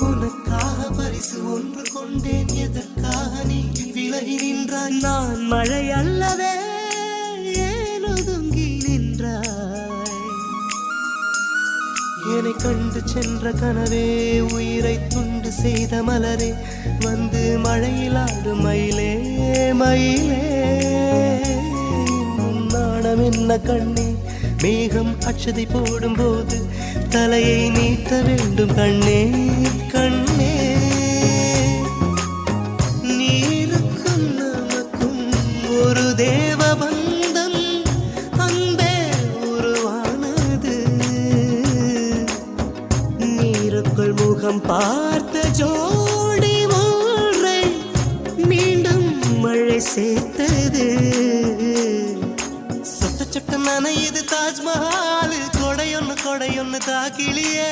உனக்காக பரிசு ஒன்று கொண்டேன், எதற்காக நீ விலகி நின்றாய்? நான் மழை அல்லவே, ஏன் ஒதுங்கி நின்றாய்? என்னை கண்டு சென்ற கனவே, உயிரை துண்டு செய்த மலரே, வந்து மழையில் ஆடும் மயிலே மயிலே. நாணம் என்ன கண்ணே, மேகம் அச்சதை போடும் போது தலையை நீட்ட வேண்டும் கண்ணே கண்ணே. நீருக்கும் நமக்கும் ஒரு தேவ பந்தம் அன்பே உருவானது. நீருக்குள் முகம் பார்த்த ஜோடி ஒன்றை மீண்டும் மழை சேர்த்தது. சொட்ட சொட்ட நனையுது தாஜ்மஹால், கொடையொன்னு தாக்கிலியே.